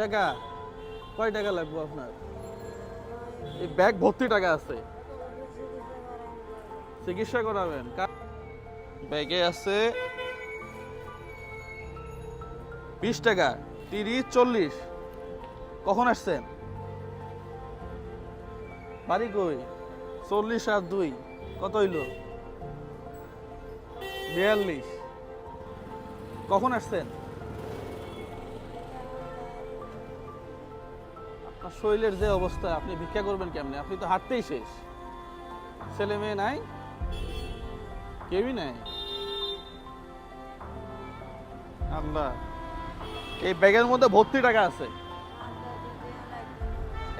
টাকা কয় টাকা লাগবে আপনার? এই ব্যাগ ভর্তি টাকা আছে, চিকিৎসা করাবেন। ব্যাগে আছে 20 টাকা, 30, 40। কখন আসছেন? বাড়ি কই? 40 আর 2 কত হইল? 42। কখন আসছেন? আপনার শরীরের যে অবস্থা, আপনি ভিক্ষা করবেন কেমনে? আপনি তো হাঁটতেই শেষ। ছেলে মেয়ে নাই, কেউই নাই। আল্লাহ, এই ব্যাগের মধ্যে ভর্তি টাকা আছে।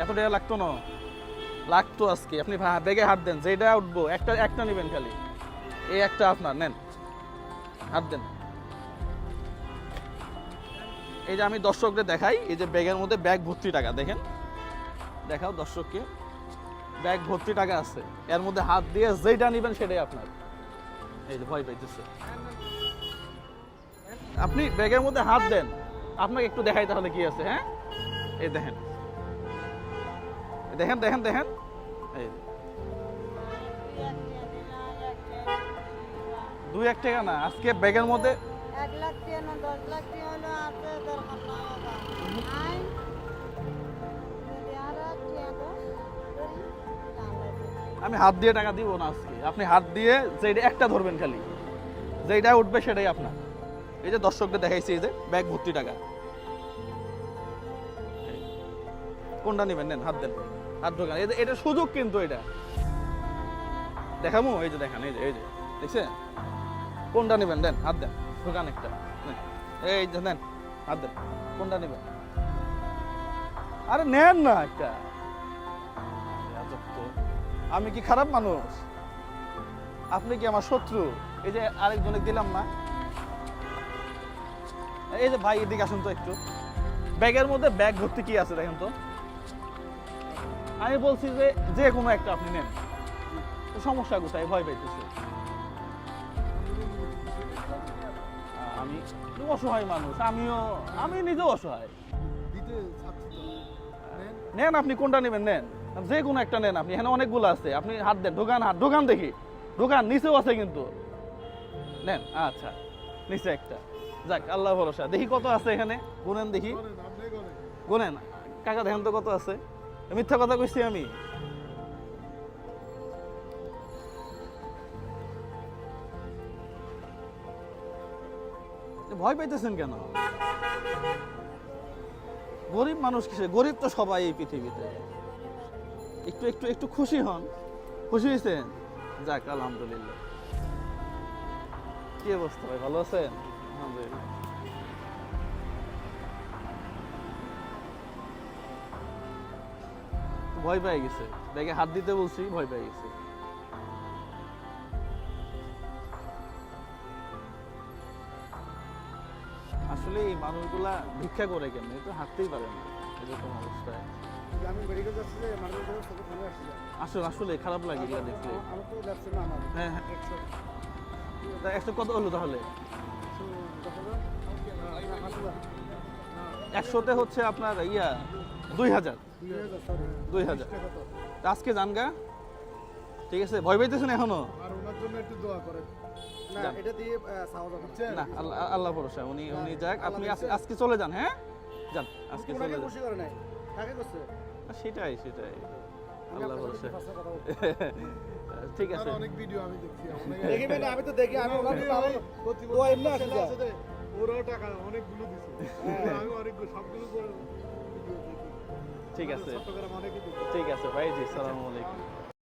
এত টাকা লাগতো না? লাগতো আজকে। আপনি ব্যাগে হাত দেন, যেটা উঠবো একটা একটা নেবেন খালি। এই একটা আপনার, নেন, হাত দেন। এই যে আমি দর্শকদের দেখাই, এই যে ব্যাগের মধ্যে ব্যাগ ভর্তি টাকা, দেখেন, দেখাও দর্শককে। ব্যাগ ভর্তি টাকা আছে, এর মধ্যে হাত দিয়ে যেটা নেবেন সেটাই আপনার। এই যে ভয় পাইতেছে। আপনি ব্যাগের মধ্যে হাত দেন, আপনাকে একটু দেখাই তাহলে কি আছে। হ্যাঁ, এই দেখেন, দেখেন দেখেন দেখেন, এই 2-1 টাকা না, আজকে ব্যাগের মধ্যে 1 লাখ টাকা না 10 লাখ টাকা হলো আছে দরকার নাই বাবা। আই যদি আর টাকা ধরি আমি হাত দিয়ে টাকা দিব না আজকে। আপনি হাত দিয়ে যেটা একটা ধরবেন খালি, যেটা উঠবে সেটাই আপনার। এই যে দর্শকদের দেখাইছি, এই যে ব্যাগ ভর্তি টাকা। কোনটা নেবেন? নেন, হাত দেন, হাত ঢোকান। এই যে এটা সুযোগ কিন্তু, এটা দেখাবো। এই যে দেখান, এই যে দেখছেন? কোনটা নেবেন? দেন, হাত দেন, ঢোকান একটা। নেন, এই যে নেন, হাত দেন, কোনটা নেবেন? আরে নেন না একটা। আমি কি খারাপ মানুষ? আপনি কি আমার শত্রু? এই যে আরেকজনে দিলাম না। এই যে ভাই, এদিকে আসুন তো একটু। ব্যাগের মধ্যে ব্যাগ ভর্তি কি আছে দেখেন তো। আমি বলছি যে যে কোনো একটা আপনি নেন। তো সমস্যা কোথায়? ভয় পাইতেছে। আমি অসহায় মানুষ, আমি নিজেও অসহায়। নেন, আপনি কোনটা নেবেন? নেন, যে কোনো একটা নেন। আপনি এখানে অনেকগুলো আছে, আপনি হাত দেন, ঢোকান, হাত ঢোকান দেখি। ঢোকান, নিচেও আছে কিন্তু। নেন, আচ্ছা, নিচে একটা। যাক, আল্লাহ ভরসা। দেখি কত আছে এখানে, গুনেন দেখি। গুনেন কাকা, দেখেন তো কত আছে। মিথ্যা কথা কইছি আমি? ভয় পাইতেছেন কেন? গরিব মানুষ কিসে? গরিব তো সবাই এই পৃথিবীতে। একটু একটু একটু খুশি হন। খুশি হয়েছেন? যাক, আলহামদুলিল্লাহ। কি অবস্থা ভাই, ভালো আছেন? আলহামদুলিল্লাহ। ভয় পেয়ে গেছে, ব্যাগে হাত দিতে বলছি, ভয় পেয়ে গেছে। আসলে এই মানুষগুলা ভিক্ষা করে কেন? তো হাঁটতেই পারে না এরকম অবস্থায়। আসলে আসলে খারাপ লাগে এগুলা দেখলে। হ্যাঁ হ্যাঁ, 100 কত হলো তাহলে? 100তে হচ্ছে আপনার 2000। 2000 আজকে যান গা। ঠিক আছে, ভয় পাইতেছেন এখনো? না, আল্লাহ ভরসা। উনি যাক, আপনি আজকে চলে যান। হ্যাঁ, যান, আজকে চলে যান। সেটাই আল্লাহ ভরসা। ঠিক আছে, অনেক ভিডিও আমি দেখছি। আমি তো দেখি, আমি ওরাও টাকা অনেকগুলো দিছে। আমি অনেকগুলো সবগুলো করে ভিডিও দেখি। ঠিক আছে, চট্টগ্রাম অনেকই দেখি। ঠিক আছে ভাই জি, আসসালামু আলাইকুম।